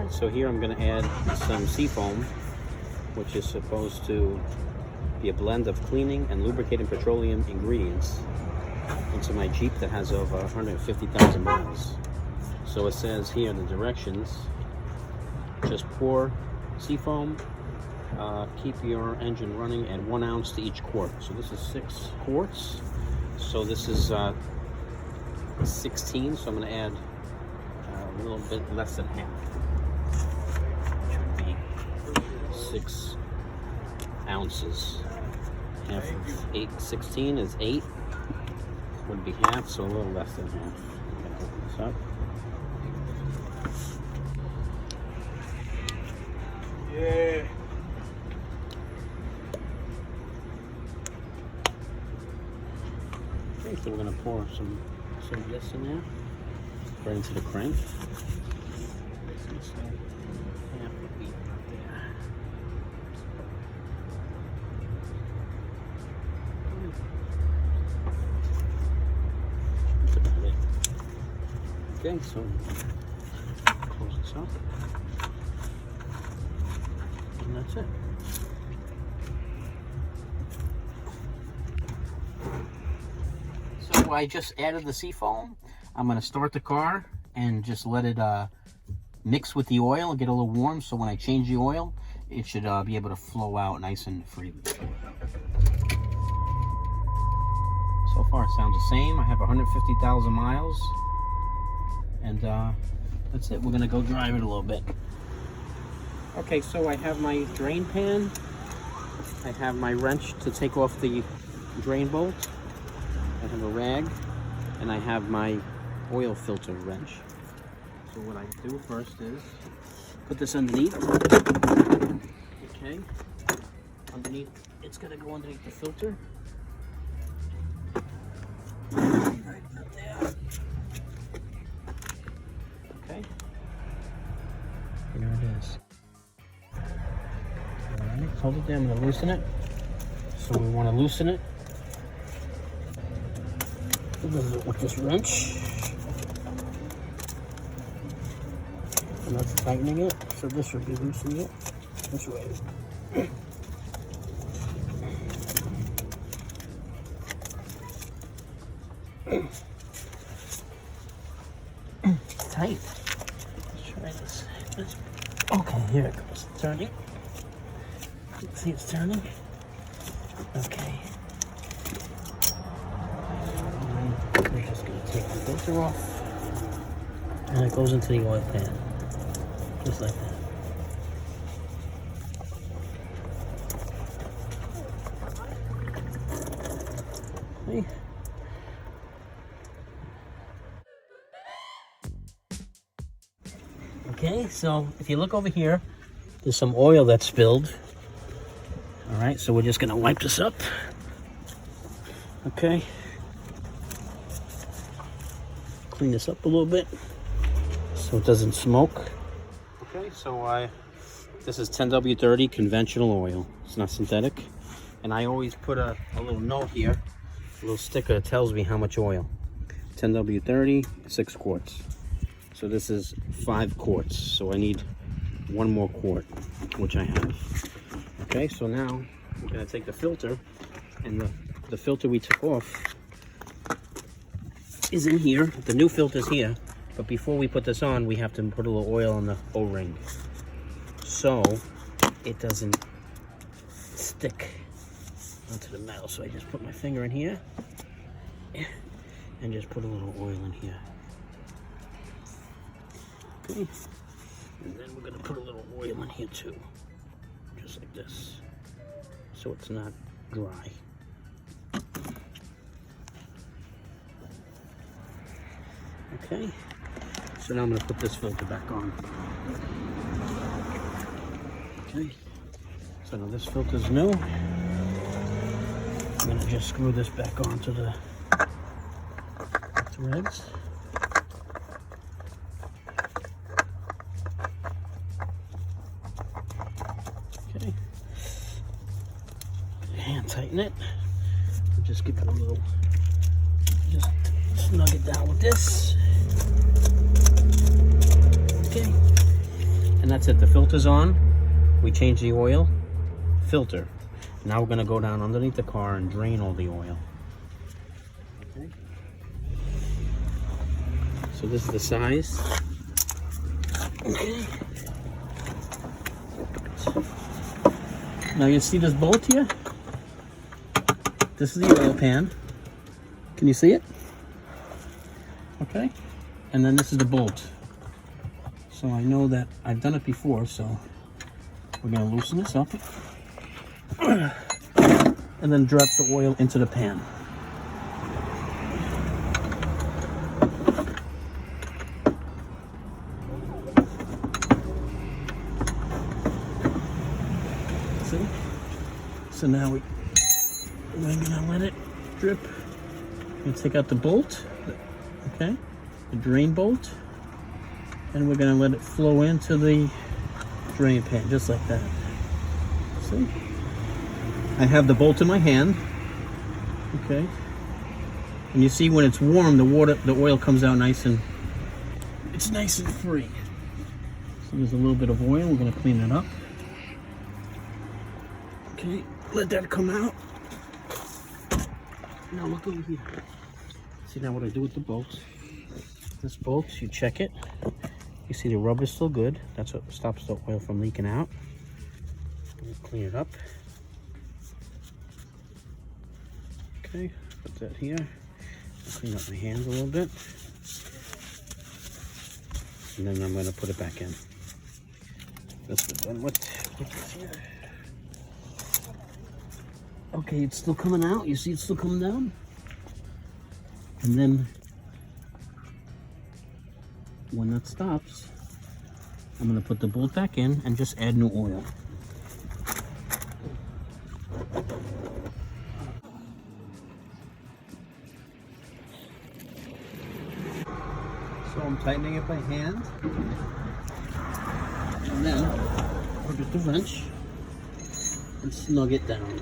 Alright, so here I'm going to add some seafoam, which is supposed to be a blend of cleaning and lubricating petroleum ingredients into my Jeep that has over 150,000 miles. So it says here in the directions, just pour seafoam, keep your engine running at 1 ounce to each quart. So this is 6 quarts. So this is 16, so I'm going to add a little bit less than half. Which would be 6 ounces. Half of 16 is 8. Would be half, so a little less than half. I'm going to open this up. Yeah. Okay, so we're going to pour some of this in there, right into the crank. Half would be right there. That's about it. Okay, so close this up. And that's it. So I just added the seafoam. I'm going to start the car and just let it mix with the oil and get a little warm, so when I change the oil, it should be able to flow out nice and freely. So far it sounds the same. I have 150,000 miles, and that's it. We're going to go drive it a little bit. Okay, so I have my drain pan. I have my wrench to take off the drain bolt. I have a rag, and I have my oil filter wrench. So what I do first is put this underneath. Okay, underneath, it's gonna go underneath the filter. Right up there. Okay, here it is. Alright, hold it there, I'm gonna loosen it. So we wanna loosen it with this wrench. And that's tightening it, so this should be loosening it this way. Tight. Let's try this. Okay, here it goes. Turning. See, it's turning. Okay. And we're just going to take the filter off. And it goes into the oil pan. Just like that. See? Okay, so if you look over here, there's some oil that's spilled. All right, so we're just gonna wipe this up. Okay. Clean this up a little bit so it doesn't smoke. Okay, so this is 10W30 conventional oil. It's not synthetic. And I always put a little note here, a little sticker that tells me how much oil. 10W30, 6 quarts. So this is 5 quarts. So I need 1 more quart, which I have. Okay, so now I'm gonna take the filter, and the filter we took off is in here. The new filter's here, but before we put this on, we have to put a little oil on the O-ring so it doesn't stick onto the metal. So I just put my finger in here and just put a little oil in here. Okay, and then we're gonna put a little oil in here too, just like this, so it's not dry. Okay, so now I'm gonna put this filter back on. Okay, so now this filter's new. I'm gonna just screw this back onto the threads. Okay, and tighten it. Just give it a little, just snug it down with this. Okay, That's it, the filter's on. We changed the oil, filter. Now we're gonna go down underneath the car and drain all the oil. Okay. So this is the size. Okay. Now you see this bolt here? This is the oil pan. Can you see it? Okay. And then this is the bolt. So I know that I've done it before, so we're gonna loosen this up. And then drop the oil into the pan. See? So now we're gonna let it drip. We're gonna take out the bolt, okay? The drain bolt. And we're gonna let it flow into the drain pan, just like that. See? I have the bolt in my hand, okay? And you see when it's warm, the oil comes out nice and, it's nice and free. So there's a little bit of oil, we're gonna clean it up. Okay, let that come out. Now look over here. See now what I do with the bolts. This bolt, you check it. You see the rubber's still good. That's what stops the oil from leaking out. Clean it up. Okay, put that here. Clean up my hands a little bit. And then I'm going to put it back in. That's what I'm done with. Put this here. Okay, it's still coming out. You see it's still coming down? And then when that stops, I'm going to put the bolt back in and just add new oil. So I'm tightening it by hand, and then I'll get the wrench and snug it down.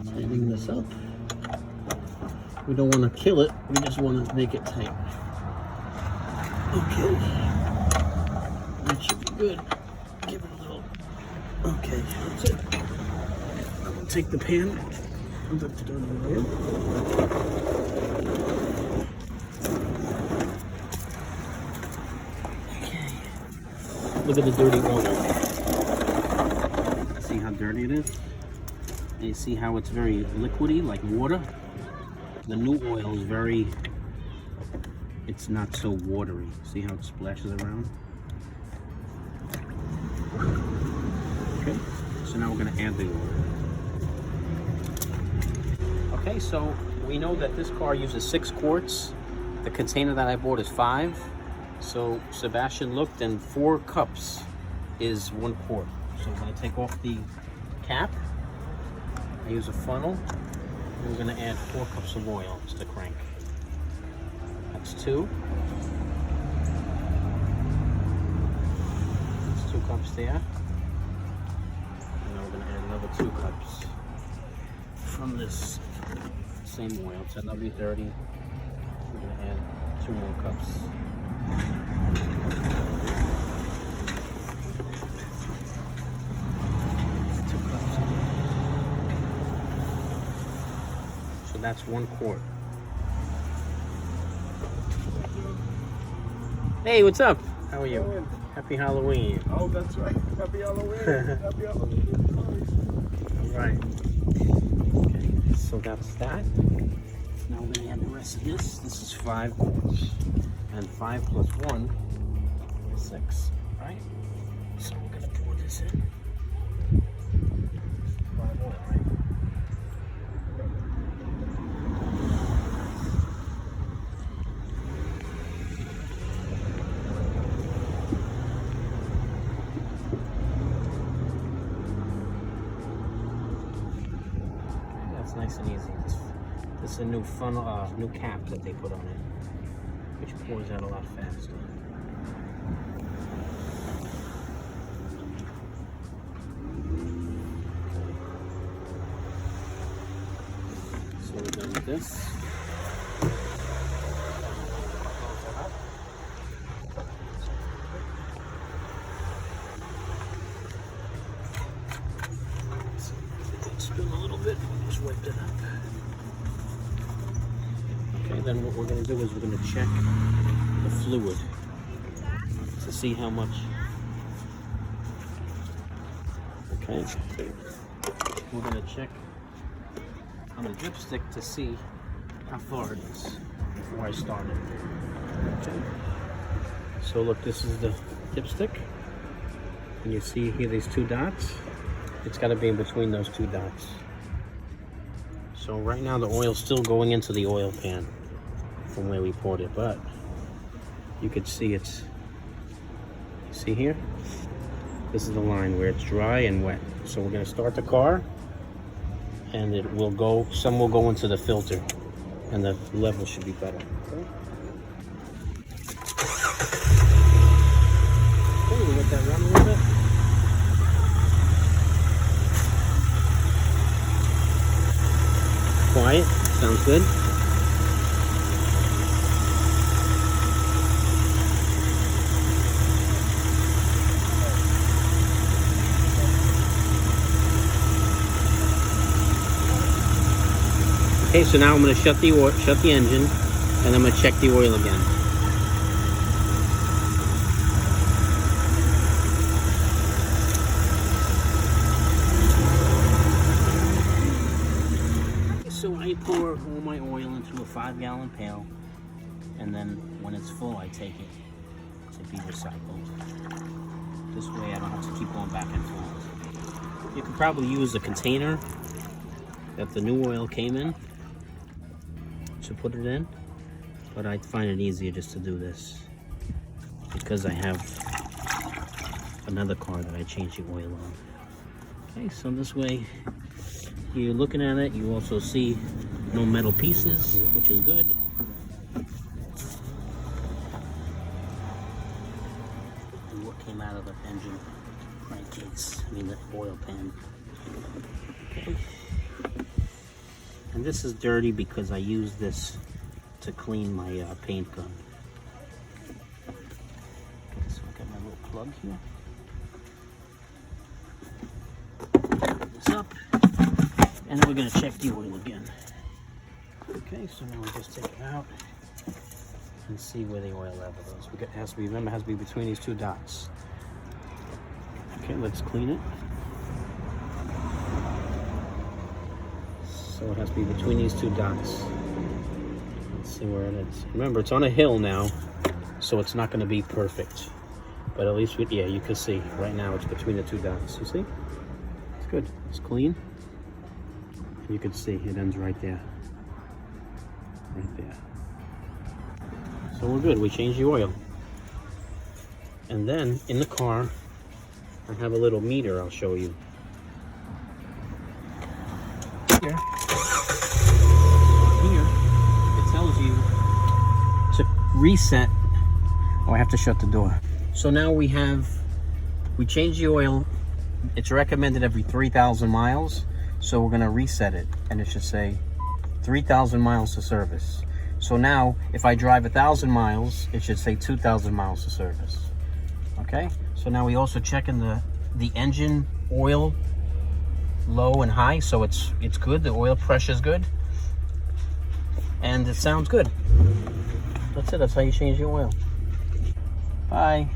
Tightening this up. We don't want to kill it, we just want to make it tight. Okay, that should be good. Give it a little. Okay, that's it. I'm gonna take the pan. I'm going to do it again. Okay. Look at the dirty oil. See how dirty it is? And you see how it's very liquidy, like water? The new oil is very, it's not so watery. See how it splashes around? Okay, so now we're going to add the oil. Okay, so we know that this car uses 6 quarts. The container that I bought is 5. So Sebastian looked, and 4 cups is 1 quart. So we're going to take off the cap. I use a funnel. And we're going to add 4 cups of oil to the crank. That's 2. That's 2 cups there. And now we're going to add another 2 cups from this same oil. It's NW30. We're going to add 2 more cups. So that's 1 quart. Hey, what's up? How are you? Happy Halloween. Oh, that's right. Happy Halloween. Happy Halloween. All right. Okay, so that's that. Now we're going to add the rest of this. This is 5 quarts. And 5 plus 1 is 6. All right? So we're going to pour this in. 5 more, right? That's nice and easy. This is a new funnel, new cap that they put on it, which pours out a lot faster. So we're done with this. Spin a little bit, just wiped it up. Okay, then what we're going to do is we're going to check the fluid to see how much. Okay, we're going to check on the dipstick to see how far it is before I start it. Okay, so look, this is the dipstick, and you see here these two dots. It's got to be in between those two dots. So right now the oil's still going into the oil pan from where we poured it, but you could see it's, see here? This is the line where it's dry and wet. So we're going to start the car, and it will go, some will go into the filter, and the level should be better. Okay, we'll let that run a little bit. Quiet, sounds good. Okay, so now I'm going to shut the engine, and I'm going to check the oil again. So I pour all my oil into a 5-gallon pail, and then when it's full, I take it to be recycled. This way I don't have to keep going back and forth. You could probably use a container that the new oil came in to put it in, but I find it easier just to do this because I have another car that I change the oil on. Okay, so this way you're looking at it, you also see no metal pieces, which is good. And what came out of the engine crankcase, I mean the oil pan. Okay. And this is dirty because I use this to clean my paint gun. Okay, so I got my little plug here. Put this up. And then we're going to check the oil again. Okay, so now we just take it out and see where the oil level is. It has to be, remember, it has to be between these two dots. Okay, let's clean it. So it has to be between these two dots. Let's see where it is. Remember, it's on a hill now, so it's not going to be perfect. But at least, yeah, you can see right now it's between the two dots. You see? It's good. It's clean. You can see it ends right there. Right there. So we're good. We changed the oil. And then in the car, I have a little meter I'll show you. Here. Here, it tells you to reset. Oh, I have to shut the door. So now we changed the oil. It's recommended every 3,000 miles. So we're gonna reset it, and it should say 3,000 miles to service. So now, if I drive 1,000 miles, it should say 2,000 miles to service. Okay? So now we also checking the engine oil, low and high, so it's good. The oil pressure is good, and it sounds good. That's it. That's how you change your oil. Bye.